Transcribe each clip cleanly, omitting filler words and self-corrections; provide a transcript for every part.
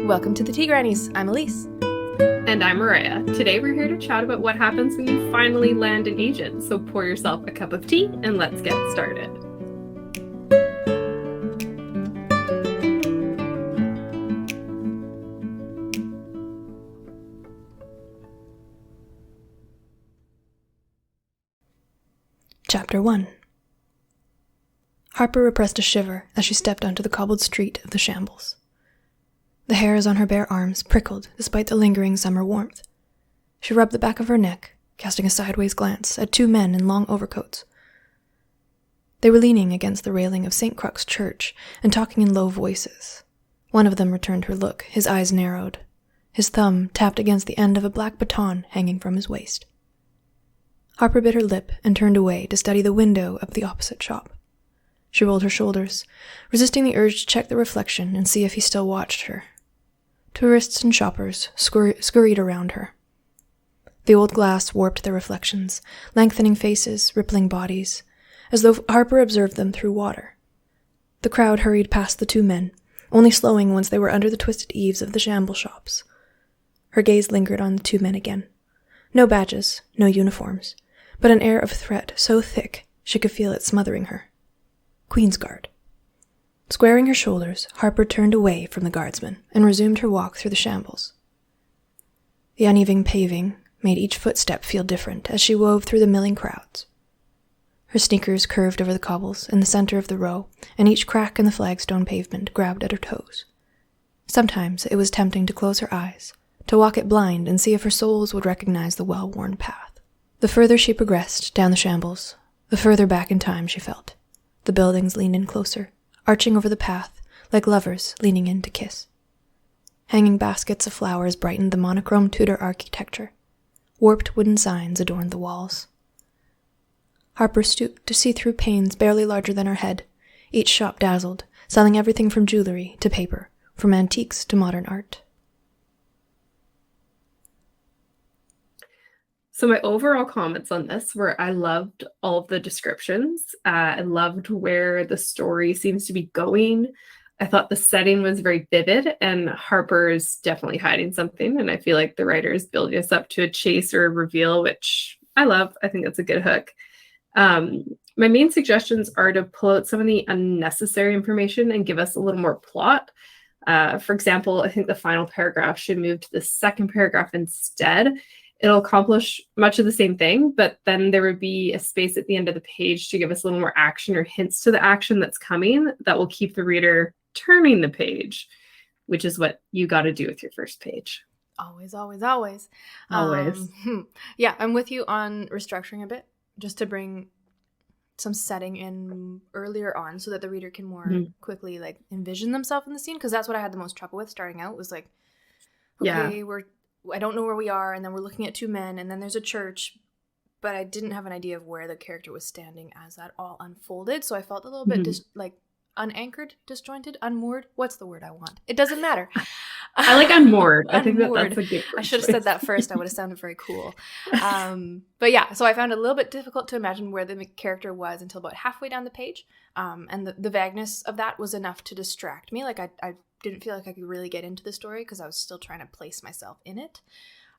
Welcome to the Tea Grannies. I'm Elise. And I'm Maria. Today we're here to chat about what happens when you finally land an agent. So pour yourself a cup of tea and let's get started. Chapter 1. Harper repressed a shiver as she stepped onto the cobbled street of the shambles. The hairs on her bare arms prickled despite the lingering summer warmth. She rubbed the back of her neck, casting a sideways glance at two men in long overcoats. They were leaning against the railing of St. Crux Church and talking in low voices. One of them returned her look, his eyes narrowed. His thumb tapped against the end of a black baton hanging from his waist. Harper bit her lip and turned away to study the window of the opposite shop. She rolled her shoulders, resisting the urge to check the reflection and see if he still watched her. Tourists and shoppers scurried around her. The old glass warped their reflections, lengthening faces, rippling bodies, as though Harper observed them through water. The crowd hurried past the two men, only slowing once they were under the twisted eaves of the shamble shops. Her gaze lingered on the two men again. No badges, no uniforms, but an air of threat so thick she could feel it smothering her. Queen's Guard. Squaring her shoulders, Harper turned away from the guardsman and resumed her walk through the shambles. The uneven paving made each footstep feel different as she wove through the milling crowds. Her sneakers curved over the cobbles in the center of the row, and each crack in the flagstone pavement grabbed at her toes. Sometimes it was tempting to close her eyes, to walk it blind and see if her soles would recognize the well-worn path. The further she progressed down the shambles, the further back in time she felt. The buildings leaned in closer, arching over the path, like lovers leaning in to kiss. Hanging baskets of flowers brightened the monochrome Tudor architecture. Warped wooden signs adorned the walls. Harper stooped to see through panes barely larger than her head. Each shop dazzled, selling everything from jewelry to paper, from antiques to modern art. So my overall comments on this were I loved all of the descriptions. I loved where the story seems to be going. I thought the setting was very vivid, and Harper is definitely hiding something. And I feel like the writer is building us up to a chase or a reveal, which I love. I think that's a good hook. My main suggestions are to pull out some of the unnecessary information and give us a little more plot. For example, I think the final paragraph should move to the second paragraph instead. It'll accomplish much of the same thing, but then there would be a space at the end of the page to give us a little more action or hints to the action that's coming that will keep the reader turning the page, which is what you got to do with your first page. Always, always, always. Always. Yeah, I'm with you on restructuring a bit, just to bring some setting in earlier on so that the reader can more quickly like envision themselves in the scene, because that's what I had the most trouble with starting out, was like, okay, I don't know where we are, and then we're looking at two men, and then there's a church, but I didn't have an idea of where the character was standing as that all unfolded, so I felt a little bit unanchored, disjointed, unmoored. What's the word I want? It doesn't matter. I like unmoored. I think that's a good word. I should have said that first. I would have sounded very cool. But yeah, so I found it a little bit difficult to imagine where the character was until about halfway down the page, and the vagueness of that was enough to distract me. Like I didn't feel like I could really get into the story because I was still trying to place myself in it.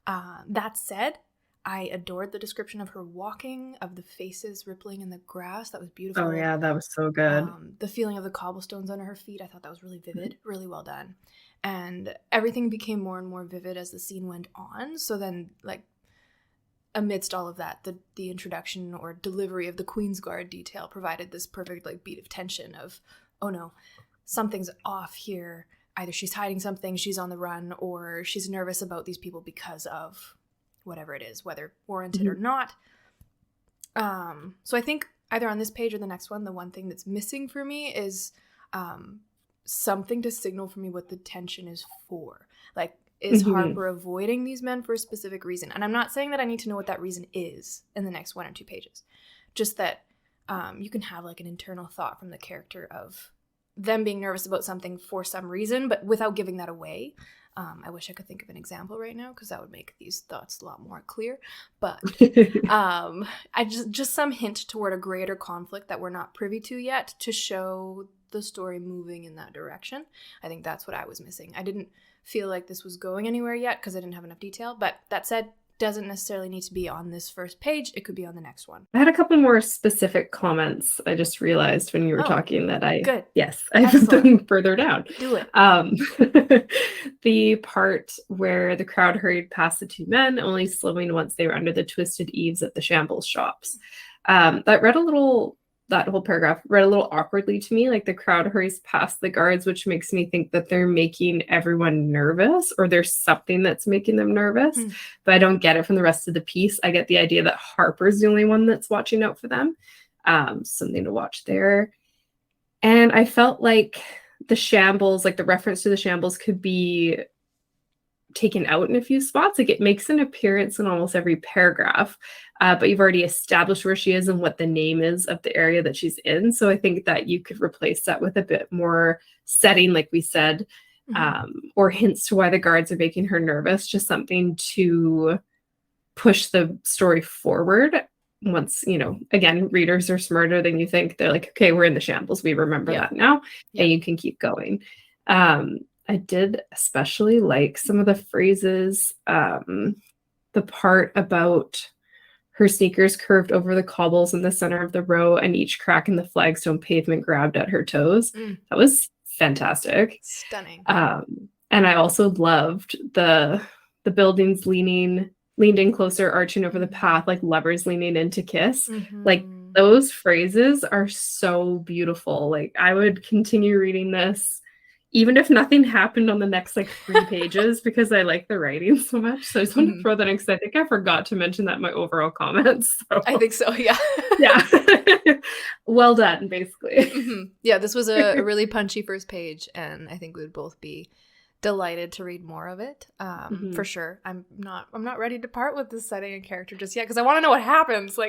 That said, I adored the description of her walking, of the faces rippling in the grass. That was beautiful. Oh yeah, that was so good. The feeling of the cobblestones under her feet, I thought that was really vivid, really well done. And everything became more and more vivid as the scene went on. So then, like, amidst all of that, the introduction or delivery of the Queen's Guard detail provided this perfect like beat of tension of, oh no, something's off here. Either she's hiding something, she's on the run, or she's nervous about these people because of whatever it is, whether warranted or not. So I think either on this page or the next one, the one thing that's missing for me is something to signal for me what the tension is for. Like, is Harper avoiding these men for a specific reason? And I'm not saying that I need to know what that reason is in the next 1 or 2 pages. Just that you can have like an internal thought from the character of them being nervous about something for some reason, but without giving that away. I wish I could think of an example right now because that would make these thoughts a lot more clear. But I just some hint toward a greater conflict that we're not privy to yet to show the story moving in that direction. I think that's what I was missing. I didn't feel like this was going anywhere yet because I didn't have enough detail. But that said, doesn't necessarily need to be on this first page. It could be on the next one. I had a couple more specific comments. I just realized when you were talking that good. Yes, I put them further down. Do it. The part where the crowd hurried past the two men, only slowing once they were under the twisted eaves at the shambles shops. That whole paragraph read a little awkwardly to me, like the crowd hurries past the guards, which makes me think that they're making everyone nervous or there's something that's making them nervous. But I don't get it from the rest of the piece. I get the idea that Harper's the only one that's watching out for them. Something to watch there. And I felt like the shambles, like the reference to the shambles could be taken out in a few spots. Like it makes an appearance in almost every paragraph, but you've already established where she is and what the name is of the area that she's in. So I think that you could replace that with a bit more setting, like we said, or hints to why the guards are making her nervous, just something to push the story forward. Once, again, readers are smarter than you think. They're like, okay, we're in the shambles. We remember that now, and you can keep going. I did especially like some of the phrases, the part about her sneakers curved over the cobbles in the center of the row and each crack in the flagstone pavement grabbed at her toes. That was fantastic. Stunning. And I also loved the buildings leaned in closer, arching over the path like lovers leaning in to kiss. Like those phrases are so beautiful. Like I would continue reading this even if nothing happened on the next 3 pages, because I like the writing so much. So I just want to throw that in because I think I forgot to mention that in my overall comments. So. I think so, yeah. Yeah. Well done, basically. Yeah, this was a really punchy first page, and I think we would both be delighted to read more of it, for sure. I'm not ready to part with this setting and character just yet because I want to know what happens.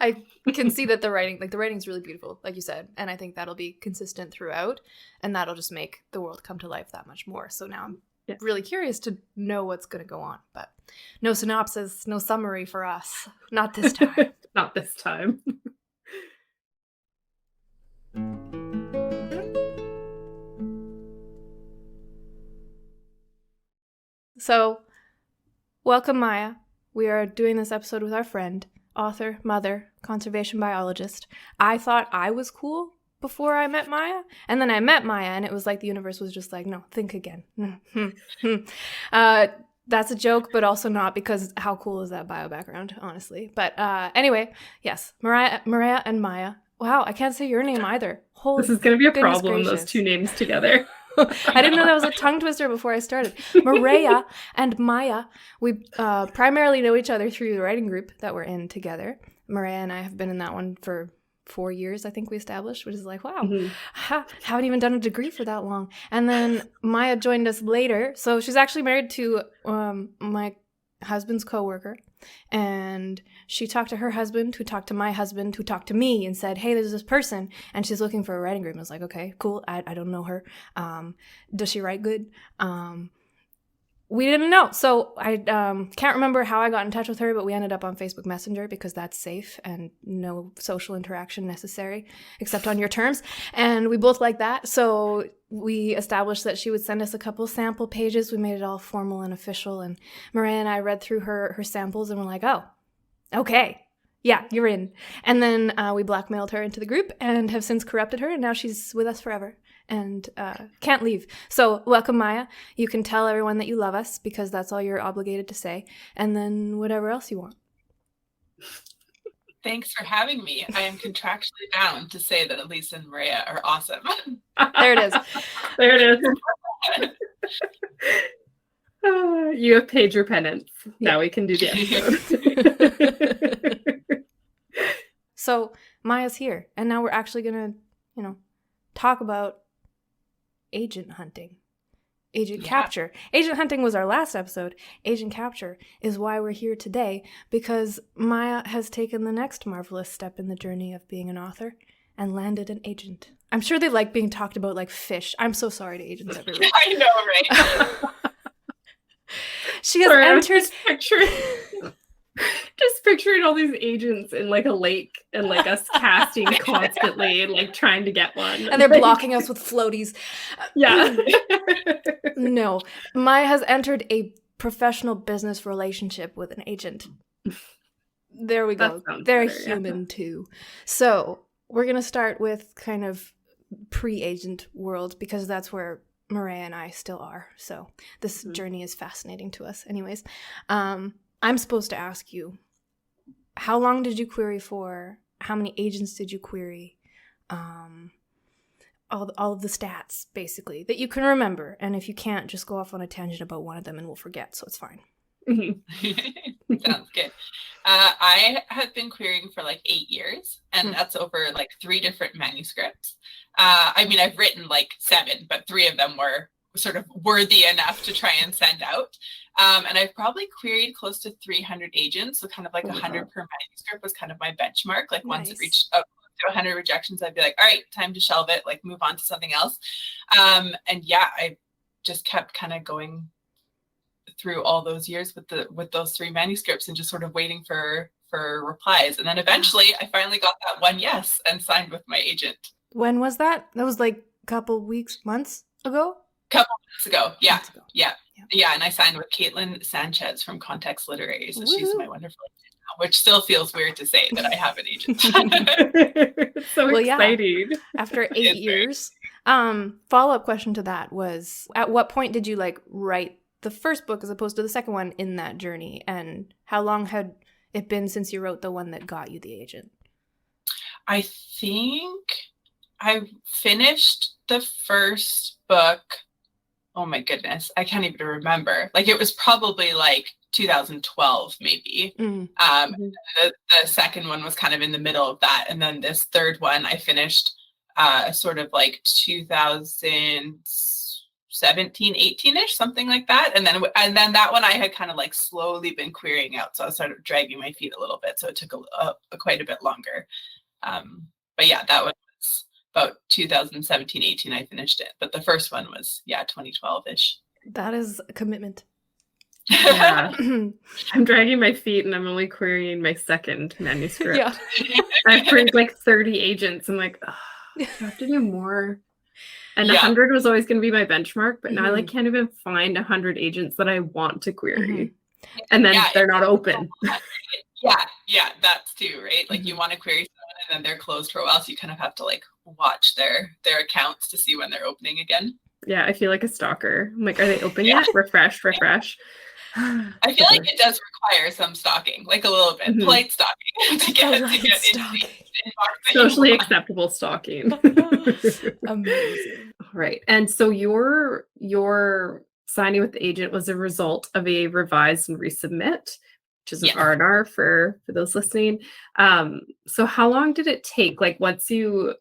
I can see that the writing's really beautiful, like you said, and I think that'll be consistent throughout, and that'll just make the world come to life that much more. So now I'm really curious to know what's going to go on, but no synopsis, no summary for us. Not this time. Not this time. So, welcome, Maja. We are doing this episode with our friend, author, mother, conservation biologist. I thought I was cool before I met Maja, and then I met Maja, and it was like the universe was just like, no, think again. That's a joke, but also not, because how cool is that bio background, honestly? But anyway, yes, Maria and Maja. Wow, I can't say your name either. Holy this is going to be a problem, gracious. those two names together. I didn't know that was a tongue twister before I started. Maria and Maja, we primarily know each other through the writing group that we're in together. Maria and I have been in that one for 4 years, I think we established, which is like, wow, haven't even done a degree for that long. And then Maja joined us later. So she's actually married to my husband's coworker, and she talked to her husband, who talked to my husband, who talked to me, and said, hey, there's this person, and she's looking for a writing group. I was like, okay, cool. I don't know her. Does she write good? We didn't know. So I can't remember how I got in touch with her, but we ended up on Facebook Messenger because that's safe and no social interaction necessary except on your terms. And we both like that. So we established that she would send us a couple sample pages. We made it all formal and official. And Maria and I read through her samples and we're like, oh, okay. Yeah, you're in. And then we blackmailed her into the group and have since corrupted her. And now she's with us forever and can't leave. So welcome, Maja. You can tell everyone that you love us because that's all you're obligated to say. And then whatever else you want. Thanks for having me. I am contractually bound to say that Elisa and Maria are awesome. There it is. There it is. You have paid your penance. Now we can do the episode. So Maja's here, and now we're actually gonna, talk about agent hunting, agent capture. Agent hunting was our last episode. Agent capture is why we're here today, because Maja has taken the next marvelous step in the journey of being an author and landed an agent. I'm sure they like being talked about like fish. I'm so sorry to agents everywhere. I know, right? She has Sorry, I'm entered. just picturing all these agents in like a lake and like us casting constantly and like trying to get one. And they're like, blocking us with floaties. Yeah. No. Maja has entered a professional business relationship with an agent. There we go. They're better, human too. So we're going to start with kind of pre-agent world because that's where Maria and I still are. So this journey is fascinating to us. Anyways, I'm supposed to ask you, how long did you query for? How many agents did you query? All of the stats, basically, that you can remember. And if you can't, just go off on a tangent about one of them and we'll forget, so it's fine. Sounds good. I have been querying for like 8 years, and that's over like 3 different manuscripts. I mean, I've written like 7, but 3 of them were sort of worthy enough to try and send out. And I've probably queried close to 300 agents, so kind of like 100 per manuscript was kind of my benchmark. Like once it reached up to 100 rejections, I'd be like, all right, time to shelve it, like move on to something else. And yeah, I just kept kind of going through all those years with those 3 manuscripts and just sort of waiting for replies. And then eventually I finally got that one yes and signed with my agent. When was that? That was like a couple weeks, months ago? Couple months ago. Yeah. And I signed with Caitlin Sanchez from Context Literary. So she's my wonderful agent now, which still feels weird to say that I have an agent. It's so exciting. Yeah. After 8 years. Follow-up question to that was, at what point did you like write the first book as opposed to the second one in that journey? And how long had it been since you wrote the one that got you the agent? I think I finished the first book. Oh my goodness, I can't even remember. Like it was probably like 2012 maybe. The second one was kind of in the middle of that, and then this third one I finished sort of like 2017, 18ish, something like that. And then that one I had kind of like slowly been querying out, so I was sort of dragging my feet a little bit, so it took quite a bit longer. But yeah, that one was about 2017, 18 I finished it, but the first one was 2012ish. That is a commitment. Yeah. I'm dragging my feet and I'm only querying my second manuscript. Yeah. I've queried like 30 agents. I'm like, oh, I have to do more. And 100 was always going to be my benchmark, but now I like can't even find 100 agents that I want to query. And then they're not open. Yeah, that's too, right? Like you want to query someone and then they're closed for a while, so you kind of have to like watch their accounts to see when they're opening again. Yeah, I feel like a stalker. I'm like, are they open yet? Refresh. I feel like it does require some stalking, like a little bit, polite stalking to get socially acceptable stalking. Amazing. Right. And so your signing with the agent was a result of a revise and resubmit, which is an R&R for those listening. So how long did it take? Like once you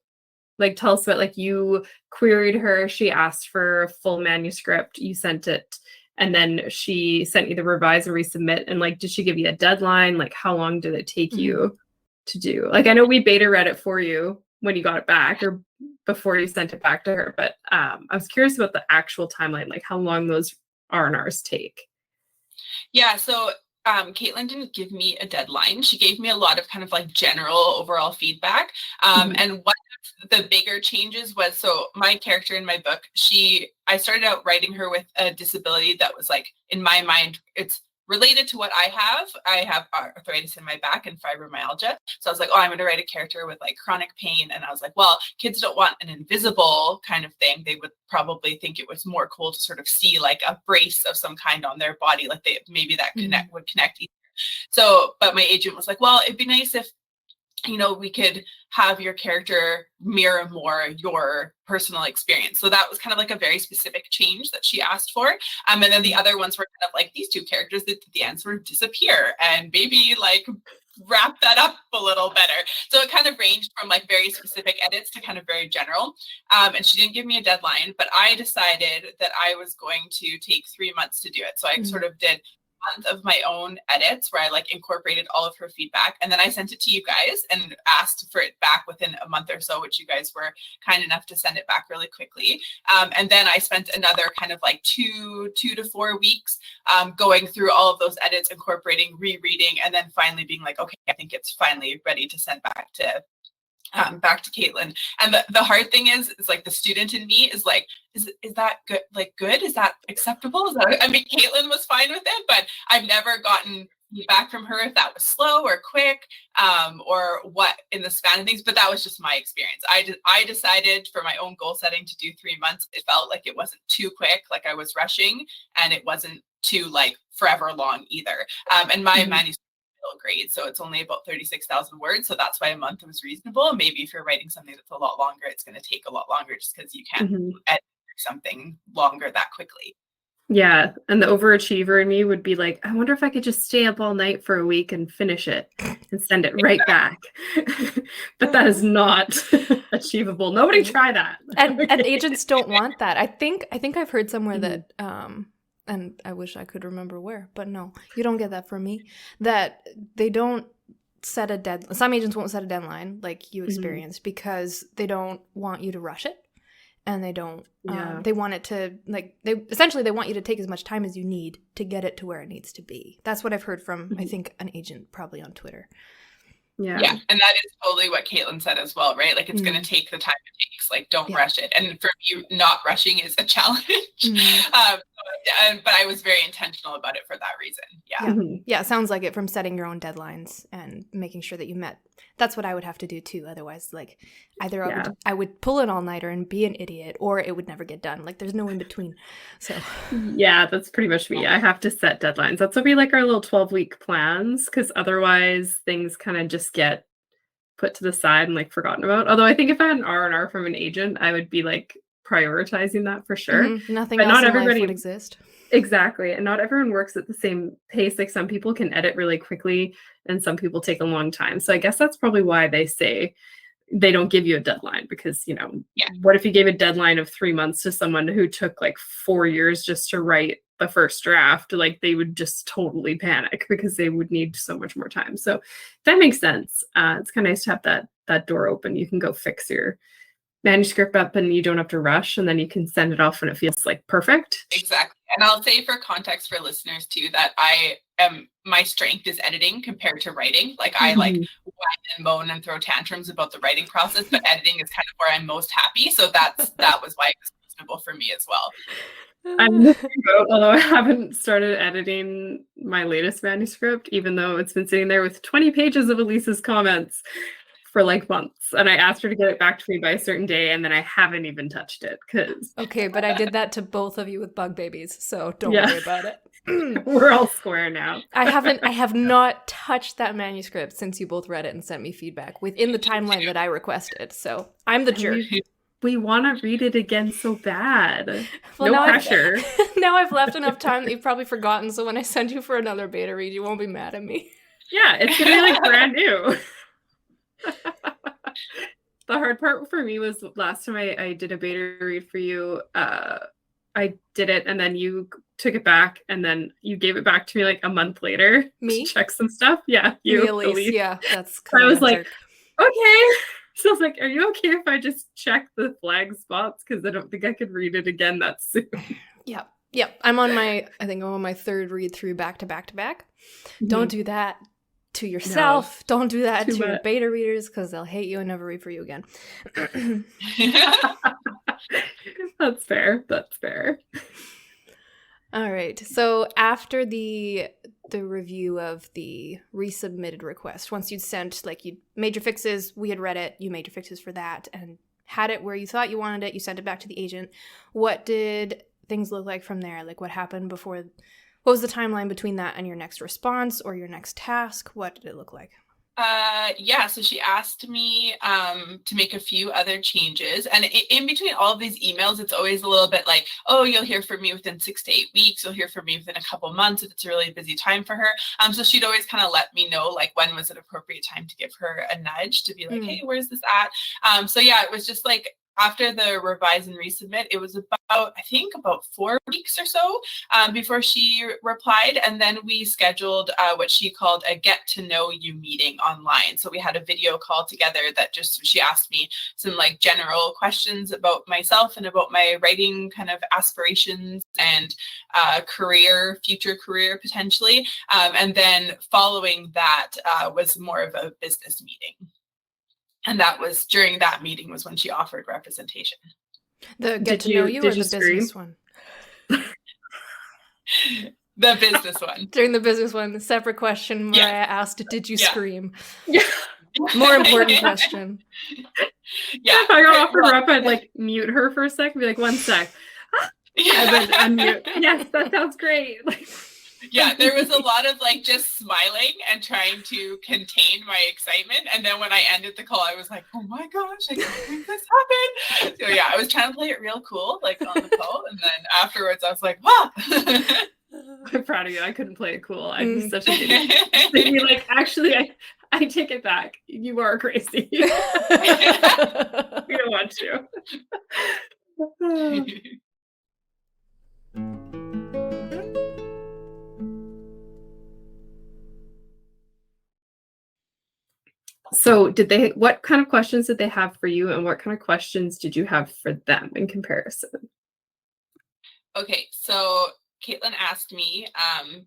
tell us about, like you queried her, she asked for a full manuscript, you sent it, and then she sent you the revise and resubmit. And like, did she give you a deadline? Like how long did it take you to do? Like, I know we beta read it for you when you got it back or before you sent it back to her, but I was curious about the actual timeline, like how long those R&Rs take. Yeah, so Caitlin didn't give me a deadline. She gave me a lot of kind of like general overall feedback. And one of the bigger changes was, so my character in my book, I started out writing her with a disability that was like, in my mind, it's related to what I have. I have arthritis in my back and fibromyalgia. So I was like, oh, I'm going to write a character with like chronic pain. And I was like, well, kids don't want an invisible kind of thing. They would probably think it was more cool to sort of see like a brace of some kind on their body. Like maybe that would connect easier. So, but my agent was like, well, it'd be nice if, we could have your character mirror more your personal experience. So that was kind of like a very specific change that she asked for. And then the other ones were kind of like these 2 characters that at the end sort of disappear and maybe like wrap that up a little better. So it kind of ranged from like very specific edits to kind of very general. And she didn't give me a deadline, but I decided that I was going to take 3 months to do it. So I sort of did month of my own edits where I like incorporated all of her feedback. And then I sent it to you guys and asked for it back within a month or so, which you guys were kind enough to send it back really quickly. And then I spent another kind of like 2 to 4 weeks going through all of those edits, incorporating, rereading, and then finally being like, okay, I think it's finally ready to send back to Caitlin. And the hard thing is like the student in me is like, is that good? Like good? Is that acceptable? I mean, Caitlin was fine with it, but I've never gotten feedback from her if that was slow or quick, or what in the span of things. But that was just my experience. I decided for my own goal setting to do 3 months. It felt like it wasn't too quick, like I was rushing, and it wasn't too like forever long either. And my manuscript grade, so it's only about 36,000 words, so that's why a month was reasonable. Maybe if you're writing something that's a lot longer, it's going to take a lot longer just because you can't edit something longer that quickly. Yeah, and the overachiever in me would be like, I wonder if I could just stay up all night for a week and finish it and send it right back. But that is not achievable. Nobody try that. And agents don't want that. I think I've heard somewhere that and I wish I could remember where, but no, you don't get that from me, that they don't set a deadline. Some agents won't set a deadline like you experienced because they don't want you to rush it. And they don't, they want it to, like, they want you to take as much time as you need to get it to where it needs to be. That's what I've heard from, I think, an agent probably on Twitter. Yeah. And that is totally what Caitlin said as well, right? Like, it's going to take the time it takes. Like, don't rush it. And for you, not rushing is a challenge. But I was very intentional about it for that reason. Yeah, it sounds like it, from setting your own deadlines and making sure that you met. That's what I would have to do too. Otherwise, like, either I would pull an all-nighter and be an idiot, or it would never get done. Like, there's no in between. So yeah, that's pretty much me. I have to set deadlines. That's what we like our little 12-week plans, because otherwise things kind of just get put to the side and like forgotten about. Although I think if I had an R&R from an agent, I would be like prioritizing that for sure. Nothing but else not in everybody life would exist. Exactly. And not everyone works at the same pace. Like, some people can edit really quickly and some people take a long time. So I guess that's probably why they say they don't give you a deadline, because, you know, what if you gave a deadline of 3 months to someone who took like 4 years just to write the first draft? Like, they would just totally panic because they would need so much more time. So that makes sense. It's kind of nice to have that door open. You can go fix your manuscript up and you don't have to rush, and then you can send it off when it feels like perfect. Exactly. And I'll say, for context for listeners too, that my strength is editing compared to writing. Like, I like whine and moan and throw tantrums about the writing process, but editing is kind of where I'm most happy. So that was why it was reasonable for me as well. I'm missing out, although I haven't started editing my latest manuscript, even though it's been sitting there with 20 pages of Elise's comments for like months, and I asked her to get it back to me by a certain day, and then I haven't even touched it. Okay, but I did that to both of you with bug babies, so don't worry about it. We're all square now. I have not touched that manuscript since you both read it and sent me feedback within the timeline that I requested. So I'm the jerk. We want to read it again so bad. Well, no pressure. Now I've left enough time that you've probably forgotten, so when I send you for another beta read, you won't be mad at me. Yeah, it's gonna be like brand new. The hard part for me was last time I did a beta read for you. I did it, and then you took it back, and then you gave it back to me like a month later to check some stuff. Yeah, you. Elise. Yeah, that's. I was like, okay. So I was like, are you okay if I just check the flag spots, because I don't think I could read it again that soon. Yep. I'm on my third read through back to back to back. Don't do that to yourself. No, don't do that to your beta readers, because they'll hate you and never read for you again. That's fair. All right. So after the review of the resubmitted request, once you'd sent, like, you made your fixes, we had read it, you made your fixes for that and had it where you thought you wanted it, you sent it back to the agent. What did things look like from there? Like, what happened before? What was the timeline between that and your next response or your next task? What did it look like? So she asked me to make a few other changes, and in between all of these emails, it's always a little bit like, oh, you'll hear from me within 6 to 8 weeks, you'll hear from me within a couple months if it's a really busy time for her. So she'd always kind of let me know, like, when was an appropriate time to give her a nudge to be like, hey, where's this at? It was just like, after the revise and resubmit, it was about 4 weeks or so before she replied. And then we scheduled what she called a get to know you meeting online. So we had a video call together that she asked me some like general questions about myself and about my writing kind of aspirations and future career potentially. And then following that was more of a business meeting. And that was during that meeting was when she offered representation. The get to know you or the business one? The business one. During the business one, the separate question, Maja asked, did you scream? Yeah. More important question. Yeah. If I got offered rep, I'd like mute her for a sec and be like, 1 sec. And then unmute. Yes, that sounds great. Yeah, there was a lot of like just smiling and trying to contain my excitement. And then when I ended the call, I was like, oh my gosh, I can't believe this happened. So yeah, I was trying to play it real cool, like on the call. And then afterwards I was like, wow. I'm proud of you. I couldn't play it cool. I'm such an idiot. They'd be like, actually, I take it back. You are crazy. We don't want to. So what kind of questions did they have for you, and what kind of questions did you have for them in comparison? Okay, so Caitlin asked me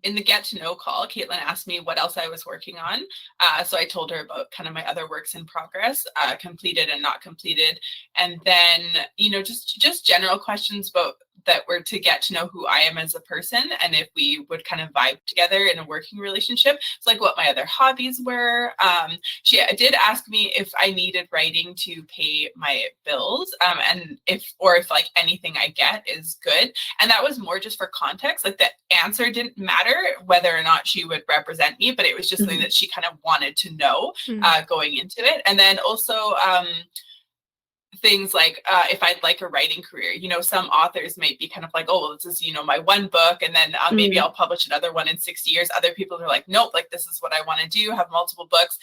in the get to know call, Caitlin asked me what else I was working on. So I told her about kind of my other works in progress, completed and not completed. And then, just general questions about that were to get to know who I am as a person and if we would kind of vibe together in a working relationship. It's like what my other hobbies were. She did ask me if I needed writing to pay my bills, and if like anything I get is good. And that was more just for context. Like the answer didn't matter whether or not she would represent me, but it was just something that she kind of wanted to know going into it. And then also things like if I'd like a writing career, some authors might be kind of like, oh, well, this is, my one book, and then maybe I'll publish another one in 60 years. Other people are like, nope, like this is what I want to do, have multiple books.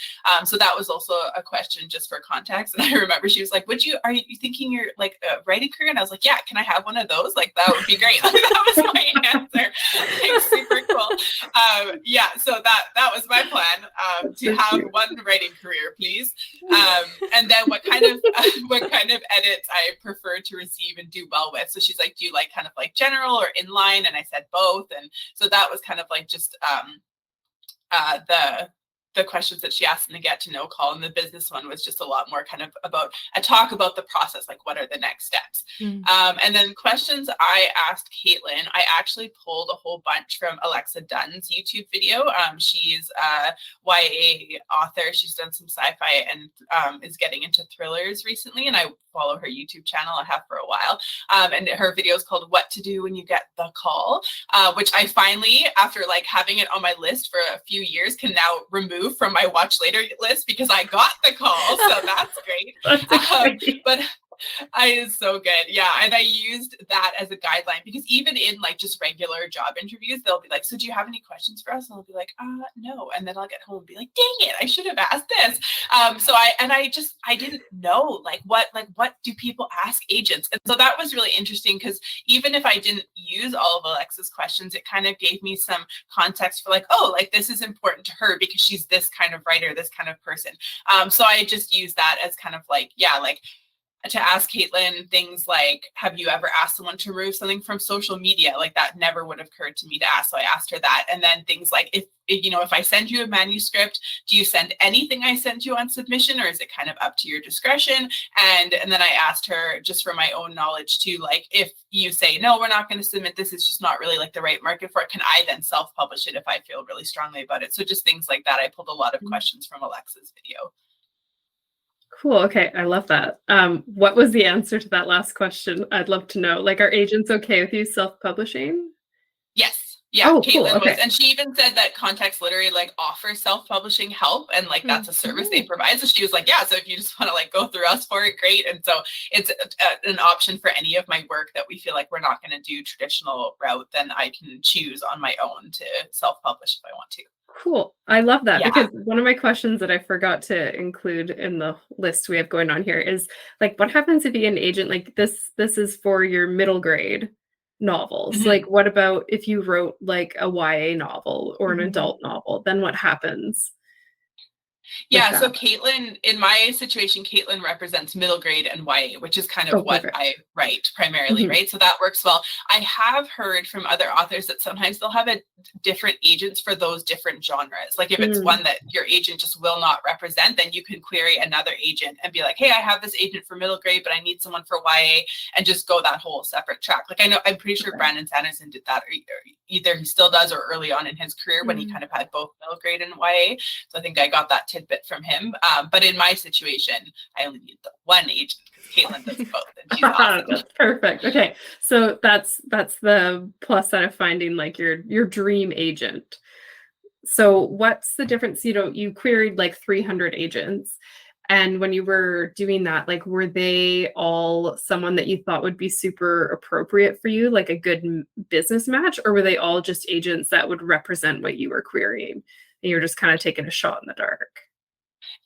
So that was also a question just for context. And I remember she was like, are you thinking you're like a writing career? And I was like, yeah, can I have one of those? Like, that would be great. Like, that was my answer. Like, super cool. So that was my plan, to have one writing career, please. And then what kind of edits I prefer to receive and do well with. So she's like, do you like kind of like general or inline? And I said both. And so that was kind of like just the questions that she asked in the get to know call. And the business one was just a lot more kind of about a talk about the process, like what are the next steps. And then questions I asked Caitlin, I actually pulled a whole bunch from Alexa Dunn's YouTube video. She's a YA author. She's done some sci-fi and is getting into thrillers recently. And I follow her YouTube channel. I have for a while. And her video is called What to Do When You Get the Call, which I finally, after like having it on my list for a few years, can now remove from my watch later list because I got the call. So that's great. But it's so good. Yeah. And I used that as a guideline because even in like just regular job interviews, they'll be like, so do you have any questions for us? And I'll be like, no. And then I'll get home and be like, dang it, I should have asked this. So I didn't know what do people ask agents? And so that was really interesting because even if I didn't use all of Alexa's questions, it kind of gave me some context for like, oh, like this is important to her because she's this kind of writer, this kind of person. So I just used that as kind of like, to ask Caitlin things like, have you ever asked someone to remove something from social media? Like that never would have occurred to me to ask. So I asked her that. And then things like, if I send you a manuscript, do you send anything I send you on submission, or is it kind of up to your discretion? And then I asked her, just for my own knowledge too, like if you say, no, we're not going to submit this, it's just not really like the right market for it, can I then self-publish it if I feel really strongly about it? So just things like that. I pulled a lot of questions from Alexa's video. Cool. Okay. I love that. What was the answer to that last question? I'd love to know. Like, are agents okay with you self-publishing? Yes. Yeah, Oh, cool. Caitlin Okay. was, and she even said that Context Literary like offers self-publishing help, and like that's a service they provide. So she was like, yeah, so if you just want to like go through us for it, great. And so it's an option for any of my work that we feel like we're not going to do traditional route, then I can choose on my own to self-publish if I want to. Cool. I love that, Yeah. because one of my questions that I forgot to include in the list we have going on here is like, what happens if you get an agent like this is for your middle grade novels? Mhm. Like, what about if you wrote like a YA novel or an Mhm. adult novel? Then what happens? Yeah, with so that? Caitlin, in my situation, Caitlin represents middle grade and YA, which is kind of Oh, what perfect. I write primarily, Mhm. right? So that works well. I have heard from other authors that sometimes they'll have different agents for those different genres. Like if it's one that your agent just will not represent, then you can query another agent and be like, hey, I have this agent for middle grade, but I need someone for YA, and just go that whole separate track. Like I know, I'm pretty sure Okay. Brandon Sanderson did that, or either he still does or early on in his career when he kind of had both middle grade and YA. So I think I got that tidbit from him. But in my situation, I only need the one agent because Caitlin does both, and she's awesome. That's perfect. Okay, so that's the plus side of finding like your dream agent. So what's the difference? You queried like 300 agents, and when you were doing that, like, were they all someone that you thought would be super appropriate for you, like a good business match, or were they all just agents that would represent what you were querying, and you're just kind of taking a shot in the dark?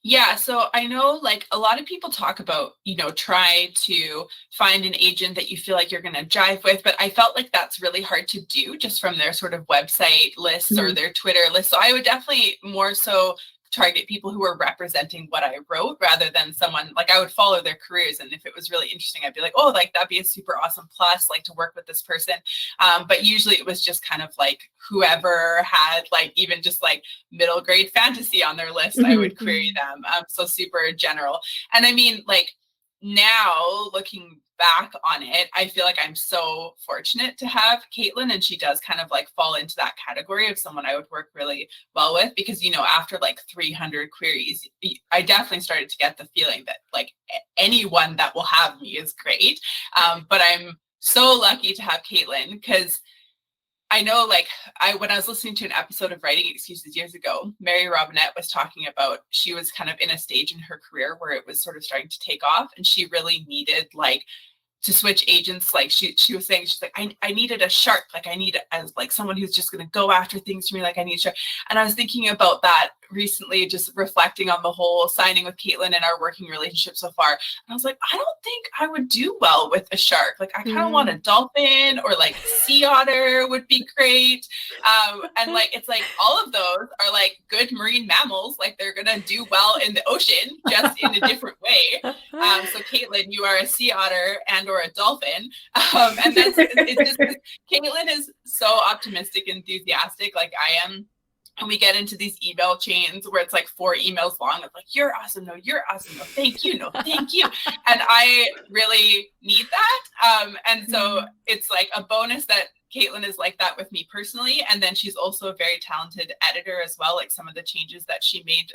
Yeah, so I know like a lot of people talk about, try to find an agent that you feel like you're going to jive with, but I felt like that's really hard to do just from their sort of website lists or their Twitter lists. So I would definitely more so target people who are representing what I wrote rather than someone like I would follow their careers. And if it was really interesting, I'd be like, oh, like that'd be a super awesome plus, like to work with this person. But usually it was just kind of like whoever had like even just like middle grade fantasy on their list, I would query them. So super general. And I mean, like now looking back on it, I feel like I'm so fortunate to have Caitlin, and she does kind of like fall into that category of someone I would work really well with, because after like 300 queries, I definitely started to get the feeling that like anyone that will have me is great. But I'm so lucky to have Caitlin, because I know, like, when I was listening to an episode of Writing Excuses years ago, Mary Robinette was talking about she was kind of in a stage in her career where it was sort of starting to take off, and she really needed like to switch agents. Like she was saying, she's like, I needed a shark. Like I need like someone who's just going to go after things for me. Like I need a shark. And I was thinking about that recently, just reflecting on the whole signing with Caitlin and our working relationship so far. And I was like, I don't think I would do well with a shark. Like I kind of want a dolphin, or like sea otter would be great. And like, it's like all of those are like good marine mammals. Like they're going to do well in the ocean, just in a different way. So Caitlin, you are a sea otter and or a dolphin. And that's, it's just, Caitlin is so optimistic, enthusiastic, like I am. And we get into these email chains where it's like 4 emails long of like, you're awesome, no, you're awesome, no, thank you, no, thank you. And I really need that. And so it's like a bonus that Caitlin is like that with me personally. And then she's also a very talented editor as well. Like some of the changes that she made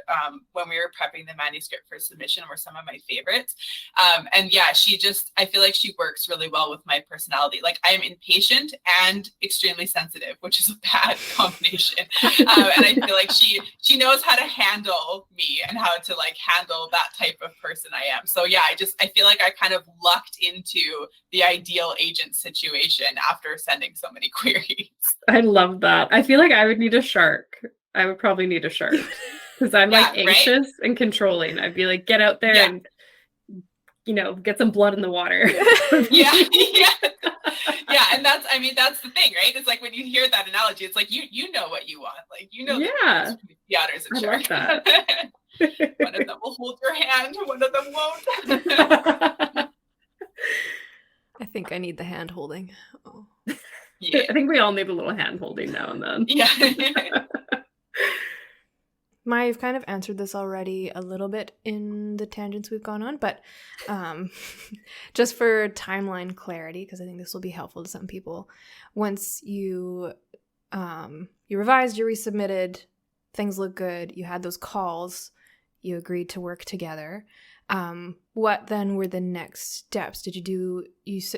when we were prepping the manuscript for submission were some of my favorites. And yeah, I feel like she works really well with my personality. Like I am impatient and extremely sensitive, which is a bad combination. And I feel like she knows how to handle me and how to like handle that type of person I am. So yeah, I feel like I kind of lucked into the ideal agent situation after sending so many queries. I love that. I feel like I would need a shark. I would probably need a shark because I'm like anxious and controlling. I'd be like, get out there and get some blood in the water. Yeah. And that's the thing, right? It's like when you hear that analogy, it's like you know what you want. Like the otters and shark. Love that. One of them will hold your hand, one of them won't. I think I need the hand holding. Oh. Yeah. I think we all need a little hand holding now and then. Yeah. I've kind of answered this already a little bit in the tangents we've gone on, but just for timeline clarity, because I think this will be helpful to some people. Once you revised, you resubmitted, things look good, you had those calls, you agreed to work together. What then were the next steps? Did you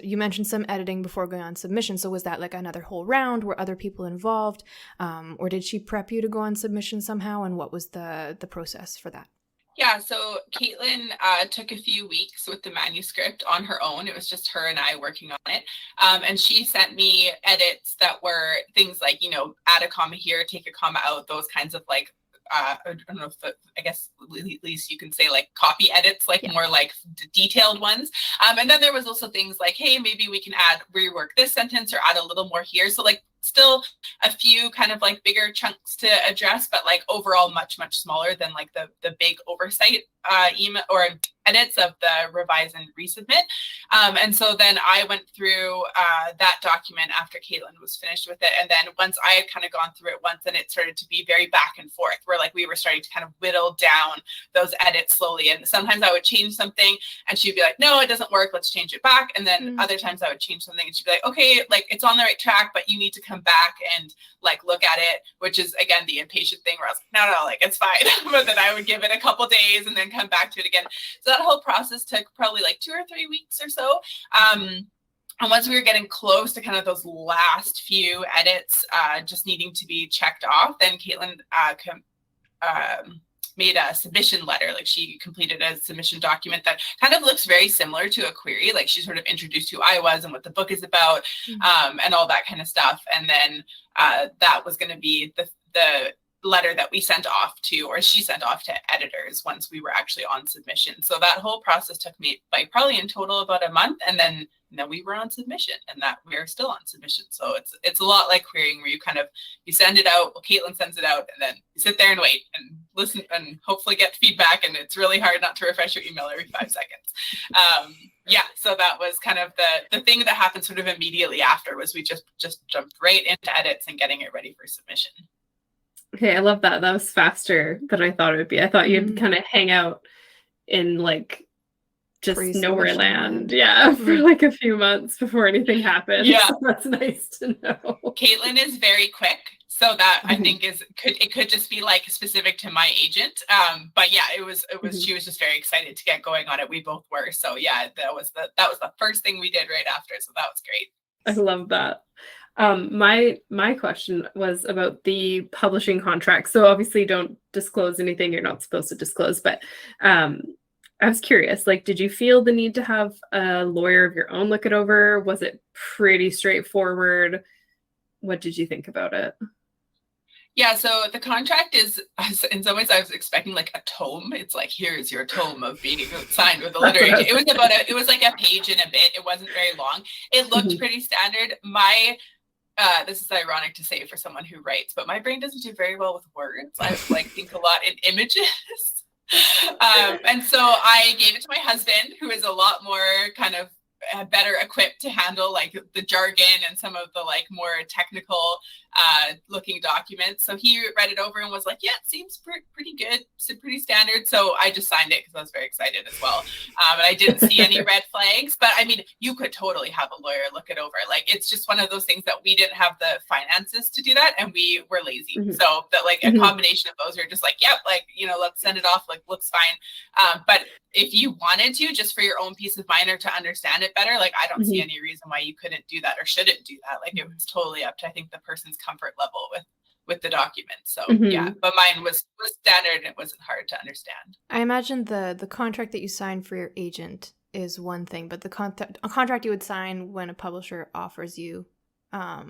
mentioned some editing before going on submission, so was that like another whole round? Were other people involved? Or did she prep you to go on submission somehow? And what was the process for that? Yeah, so Caitlin took a few weeks with the manuscript on her own. It was just her and I working on it. And she sent me edits that were things like, add a comma here, take a comma out, those kinds of like, I don't know if I guess at least you can say like copy edits, like more like detailed ones. And then there was also things like, hey, maybe we can rework this sentence or add a little more here. So like still a few kind of like bigger chunks to address, but like overall much smaller than like the big oversight email or edits of the revise and resubmit. And so then I went through that document after Caitlin was finished with it. And then once I had kind of gone through it once, and it started to be very back and forth, where like we were starting to kind of whittle down those edits slowly. And sometimes I would change something and she'd be like, no, it doesn't work, let's change it back. And then other times I would change something and she'd be like, okay, like it's on the right track, but you need to come back and like look at it, which is again the impatient thing where I was like, no, like it's fine. But then I would give it a couple days and then come back to it again. So that whole process took probably like 2 or 3 weeks or so. And once we were getting close to kind of those last few edits just needing to be checked off, then Caitlin made a submission letter. Like she completed a submission document that kind of looks very similar to a query. Like she sort of introduced who I was and what the book is about, and all that kind of stuff. And then that was going to be the letter that we sent off to, or she sent off to editors once we were actually on submission. So that whole process took me like probably in total about a month, and then we were on submission, and that we're still on submission. So it's a lot like querying, where you send it out, Caitlin sends it out, and then you sit there and wait and listen and hopefully get feedback. And it's really hard not to refresh your email every 5 seconds. So that was kind of the thing that happened sort of immediately after, was we just jumped right into edits and getting it ready for submission. Okay, I love that. That was faster than I thought it would be. I thought you'd kind of hang out in like just nowhere land. Yeah, for like a few months before anything happened. Yeah, so that's nice to know. Caitlin is very quick. So that I think it could just be like specific to my agent. But yeah, it was she was just very excited to get going on it. We both were. So yeah, that was the first thing we did right after. So that was great. I love that. My question was about the publishing contract. So obviously don't disclose anything you're not supposed to disclose, but I was curious, like, did you feel the need to have a lawyer of your own look it over? Was it pretty straightforward? What did you think about it? Yeah, so the contract is, in some ways I was expecting like a tome. It's like, here's your tome of being signed with the literary. It was like a page and a bit. It wasn't very long. It looked pretty standard. This is ironic to say for someone who writes, but my brain doesn't do very well with words. I like think a lot in images. And so I gave it to my husband, who is a lot more kind of better equipped to handle like the jargon and some of the like more technical looking documents. So he read it over and was like, yeah, it seems pretty good. It's pretty standard. So I just signed it because I was very excited as well. And I didn't see any red flags, but I mean, you could totally have a lawyer look it over. Like, it's just one of those things that we didn't have the finances to do that, and we were lazy. So that like a combination of those are just like, yep, like, let's send it off, like looks fine. But if you wanted to, just for your own peace of mind or to understand it better, like I don't see any reason why you couldn't do that or shouldn't do that. Like, it was totally up to, I think, the person's comfort level with the document. So yeah, but mine was standard and it wasn't hard to understand. I imagine the contract that you signed for your agent is one thing, but a contract you would sign when a publisher offers you a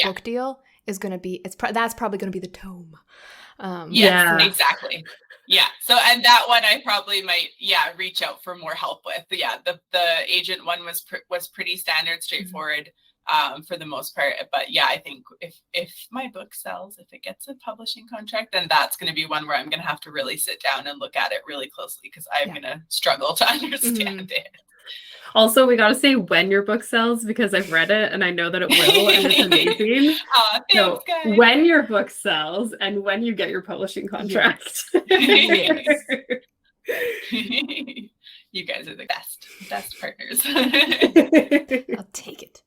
book deal is going to be, that's probably going to be the tome. Exactly. Yeah. So, and that one I probably might, reach out for more help with. But yeah, the agent one was pretty standard, straightforward for the most part. But yeah, I think if my book sells, if it gets a publishing contract, then that's going to be one where I'm going to have to really sit down and look at it really closely, because I'm going to struggle to understand it. Also, we got to say when your book sells, because I've read it and I know that it will, and it's amazing. Thanks, guys. When your book sells and when you get your publishing contract. Yes. You guys are the best partners. I'll take it.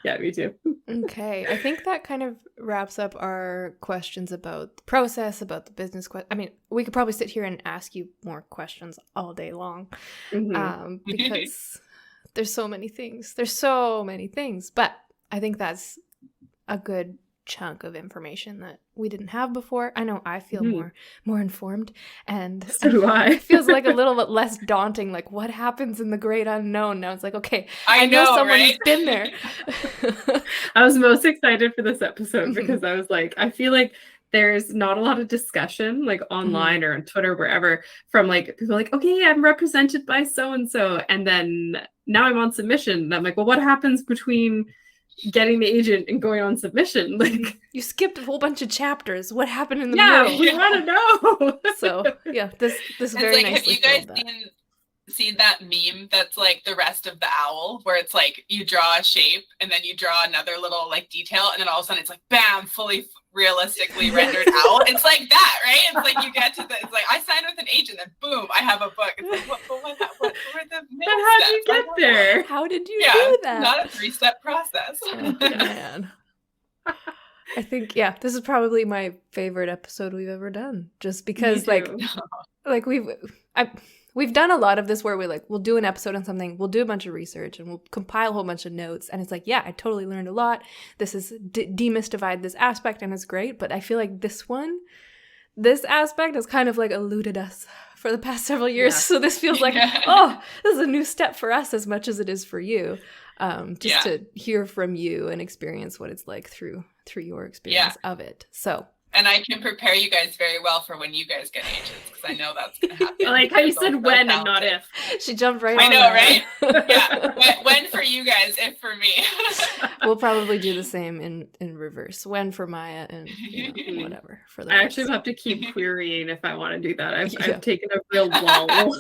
Yeah, me too. Okay, I think that kind of wraps up our questions about the process, about the business. I mean, we could probably sit here and ask you more questions all day long, because there's so many things. There's so many things, but I think that's a good chunk of information that we didn't have before. I know I feel more informed, and So do I. It feels like a little bit less daunting. Like, what happens in the great unknown? Now it's like, okay, I know someone right? who's been there. I was most excited for this episode because I was like, I feel like there's not a lot of discussion like online or on Twitter, wherever, from like people like, okay, I'm represented by so and so, and then now I'm on submission. And I'm like, well, what happens between getting the agent and going on submission? Like, you skipped a whole bunch of chapters. What happened in the middle? We want to know. So yeah, this it's very like, nicely. have you guys seen that meme that's like the rest of the owl, where it's like you draw a shape and then you draw another little like detail, and then all of a sudden it's like bam, fully realistically rendered owl. It's like that, right? It's like you get to it's like I signed with an agent, and boom, I have a book. It's like what were the middle How did steps? you get there? How did you do that? Not a 3-step process. Oh, man. I think this is probably my favorite episode we've ever done, just because like we've done a lot of this where we'll do an episode on something, we'll do a bunch of research, and we'll compile a whole bunch of notes, and it's like, I totally learned a lot. This is demystified this aspect, and it's great. But I feel like this aspect has kind of like eluded us for the past several years. So this feels like, this is a new step for us as much as it is for you. To hear from you and experience what it's like through your experience of it. So. And I can prepare you guys very well for when you guys get agents, because I know that's going to happen. I like how you said when and not if. She jumped right on. I know, that. right? Yeah. When for you guys, if for me. We'll probably do the same in reverse. When for Maja, and whatever. For the I actually have to keep querying if I want to do that. I've taken a real lull.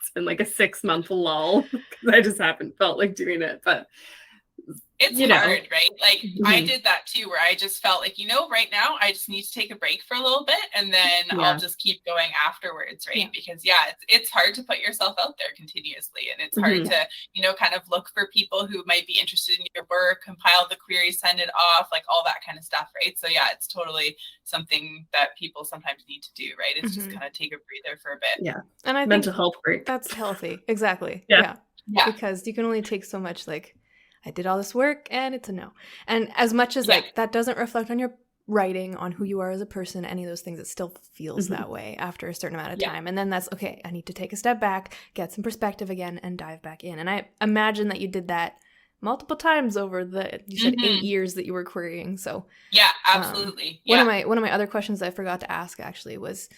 It's been like a 6-month lull because I just haven't felt like doing it. But it's hard, right? Like I did that too, where I just felt like, right now I just need to take a break for a little bit, and then I'll just keep going afterwards, right? Because it's hard to put yourself out there continuously, and it's hard to, kind of look for people who might be interested in your work, compile the query, send it off, like all that kind of stuff, right? So it's totally something that people sometimes need to do, right? It's just kind of take a breather for a bit. Yeah. And I think mental health break. That's healthy. Exactly. Yeah. Because you can only take so much, like, I did all this work and it's a no. And as much as like that doesn't reflect on your writing, on who you are as a person, any of those things, it still feels that way after a certain amount of time. And then that's okay, I need to take a step back, get some perspective again, and dive back in. And I imagine that you did that multiple times over you said 8 years that you were querying. So yeah, absolutely. One of my other questions I forgot to ask actually was,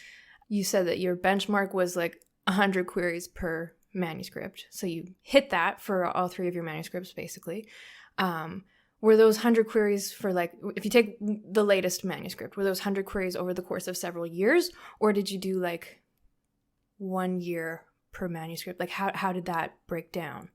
you said that your benchmark was like 100 queries per manuscript. So you hit that for all 3 of your manuscripts, basically. Were those 100 queries for, like, if you take the latest manuscript, were those 100 queries over the course of several years, or did you do like 1 year per manuscript? Like how did that break down?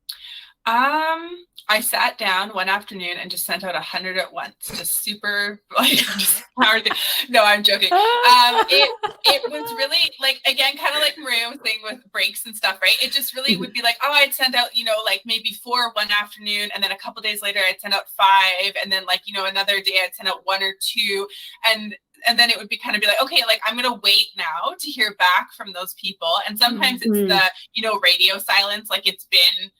I sat down one afternoon and just sent out 100 at once, just super just powered through. No, I'm joking. It was really like, again, kind of like Maria was saying with breaks and stuff, right? It just really would be like, I'd send out, like maybe 4 one afternoon, and then a couple days later I'd send out 5, and then like, another day I'd send out 1 or 2, and then it would be kind of be like, okay, like I'm going to wait now to hear back from those people. And sometimes it's the, radio silence, like it's been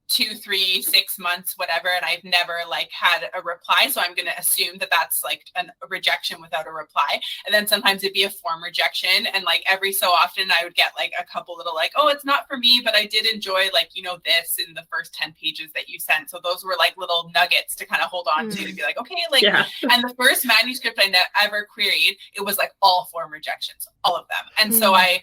2, 3, 6 months, whatever, and I've never like had a reply, so I'm going to assume that that's like a rejection without a reply. And then sometimes it'd be a form rejection, and like every so often I would get like a couple little like, it's not for me, but I did enjoy like this in the first 10 pages that you sent. So those were like little nuggets to kind of hold on to be like, okay, like and the first manuscript I ever queried, it was like all form rejections, all of them. And so I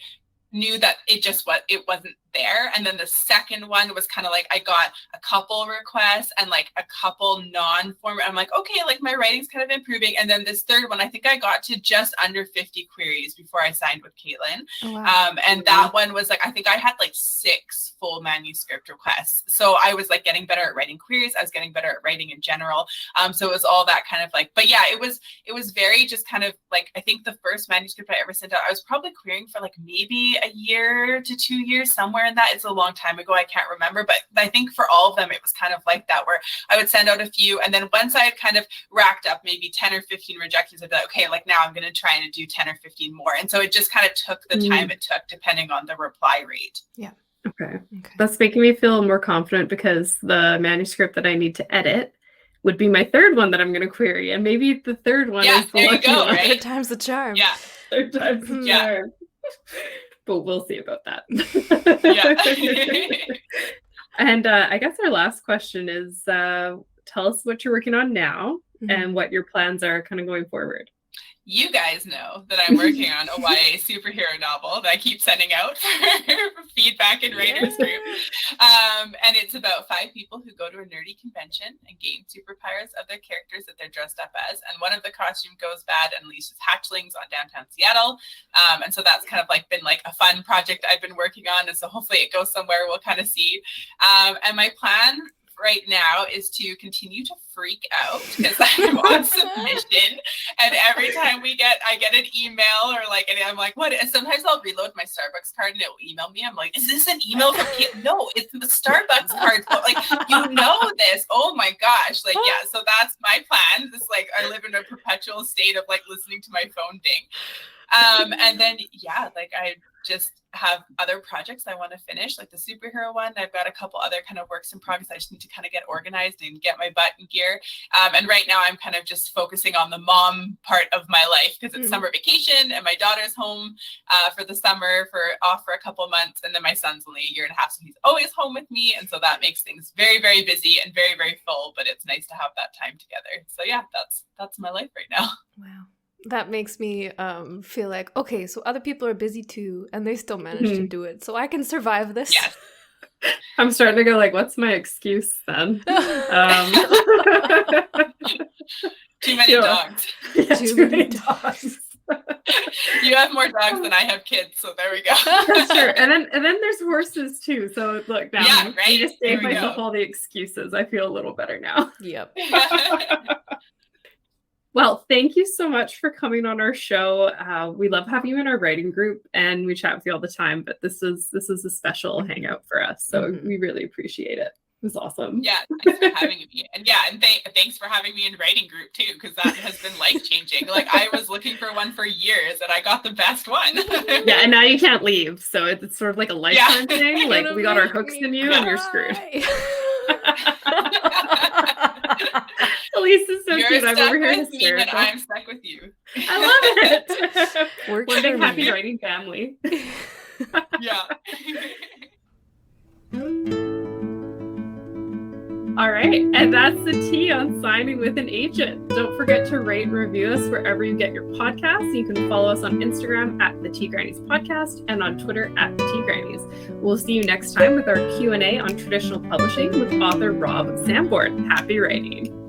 knew that it wasn't there. And then the second one was kind of like, I got a couple requests and like a couple non-form. I'm like, okay, like my writing's kind of improving. And then this third one, I think I got to just under 50 queries before I signed with Caitlin. Oh, wow. And that one was like, I think I had like 6 full manuscript requests. So I was like getting better at writing queries. I was getting better at writing in general. So it was all that kind of like, but yeah, it was very just kind of like, I think the first manuscript I ever sent out, I was probably querying for like maybe a year to 2 years, somewhere in that. It's a long time ago. I can't remember. But I think for all of them, it was kind of like that, where I would send out a few. And then once I had kind of racked up maybe 10 or 15 rejections, I'd be like, okay, like now I'm going to try and do 10 or 15 more. And so it just kind of took the time it took depending on the reply rate. Yeah. Okay. That's making me feel more confident, because the manuscript that I need to edit would be my third one that I'm going to query. And maybe the third one is the lucky one. Right? Third time's the charm. Yeah. Third time's the charm. But we'll see about that. Yeah. And I guess our last question is, tell us what you're working on now and what your plans are kind of going forward. You guys know that I'm working on a YA superhero novel that I keep sending out for feedback in writers group. And it's about 5 people who go to a nerdy convention and gain superpowers of their characters that they're dressed up as. And one of the costumes goes bad and unleashes hatchlings on downtown Seattle. And so that's kind of like been like a fun project I've been working on. And so hopefully it goes somewhere. We'll kind of see. And my plan right now is to continue to freak out because I'm on submission, and every time I get an email or like, and I'm like, what? And sometimes I'll reload my Starbucks card and it'll email me. I'm like, is this an email from Kate? No, it's the Starbucks card. But like, you know this. Oh my gosh. Like, yeah. So that's my plan. It's like I live in a perpetual state of like listening to my phone ding. And then, yeah, like I just have other projects I want to finish, like the superhero one. I've got a couple other kind of works in progress. I just need to kind of get organized and get my butt in gear. And right now I'm kind of just focusing on the mom part of my life because it's summer vacation and my daughter's home for the summer off for a couple months. And then my son's only a year and a half, so he's always home with me. And so that makes things very, very busy and very, very full, but it's nice to have that time together. So yeah, that's my life right now. Wow. That makes me feel like, okay, so other people are busy too, and they still manage to do it. So I can survive this. Yes. I'm starting to go like, what's my excuse then? Too many dogs. Yeah, too many dogs. You have more dogs than I have kids, so there we go. That's true. And then there's horses too. So look, now I just save myself all the excuses. I feel a little better now. Yep. Well, thank you so much for coming on our show. We love having you in our writing group, and we chat with you all the time. But this is a special hangout for us, so we really appreciate it. It was awesome. Yeah, thanks for having me. And yeah, and thanks for having me in writing group too, because that has been life-changing. Like I was looking for one for years, and I got the best one. Yeah, and now you can't leave, so it's sort of like a lifetime thing. Like we got our hooks in you, and you're screwed. Elise is so You're cute. I'm over here with me, and I'm stuck with you. I love it. We're a big happy writing family. Yeah. All right, and that's the tea on signing with an agent. Don't forget to rate and review us wherever you get your podcasts. You can follow us on Instagram at the Tea Grannies Podcast and on Twitter at the Tea Grannies. We'll see you next time with our Q&A on traditional publishing with author Rob Sambord. Happy writing.